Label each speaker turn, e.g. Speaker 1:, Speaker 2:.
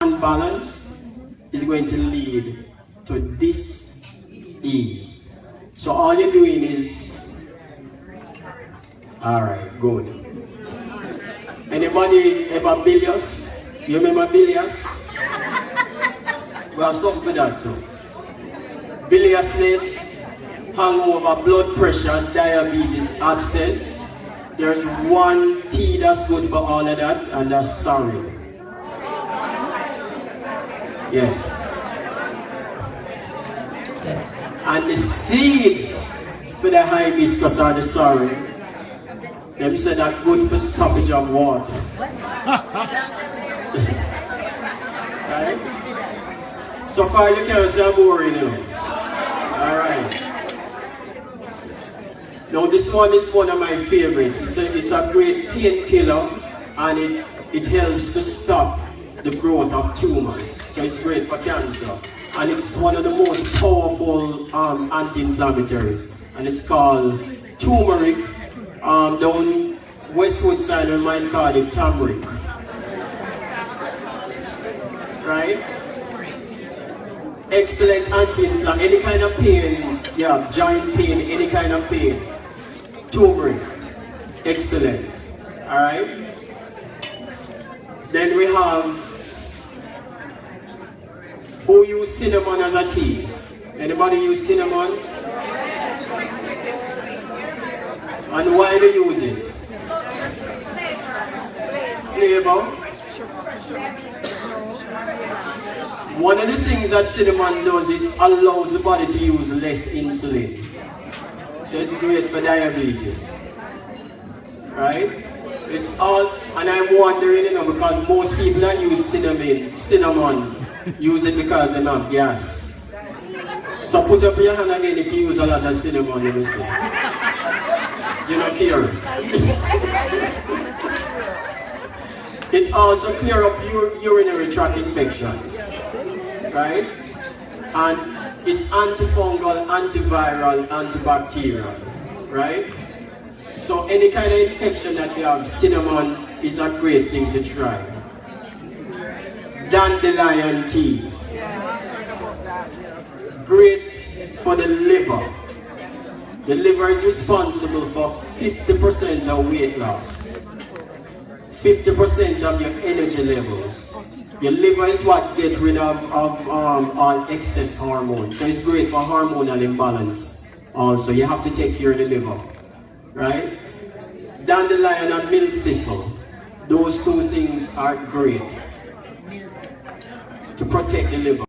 Speaker 1: unbalanced is going to lead to dis-ease. So all you're doing is, alright, good. Anybody ever bilious? You remember bilious? We have something for that too. Biliousness, hangover, blood pressure, diabetes, abscess. There's one tea that's good for all of that, and that's sorry. Yes. And the seeds for the hibiscus are the sorry. Them say that good for stoppage of water. Right? So far you can't say I'm boring, you know. Alright. Now this one is one of my favorites. It's a great painkiller, and it helps to stop the growth of tumors. So it's great for cancer. And it's one of the most powerful anti-inflammatories. And it's called turmeric. Down Westwood side we might call it turmeric. Right? Excellent anti-inflammatory. Any kind of pain, yeah, joint pain, any kind of pain. Turmeric. Excellent. Alright? Then we have, who use cinnamon as a tea? Anybody use cinnamon? And why do you use it? Flavor. One of the things that cinnamon does, it allows the body to use less insulin. So it's great for diabetes. Right? It's all, and I'm wondering, you know, because most people that use cinnamon use it because they have gas. So put up your hand again if you use a lot of cinnamon, let me see. You don't care. It also clears up urinary tract infections. Right? And it's antifungal, antiviral, antibacterial. Right? So any kind of infection that you have, cinnamon is a great thing to try. Dandelion tea. Great for the liver. The liver is responsible for 50% of weight loss. 50% of your energy levels. Your liver is what gets rid of all excess hormones. So it's great for hormonal imbalance. Also, you have to take care of the liver. Right? Dandelion and milk thistle. Those two things are great to protect the liver.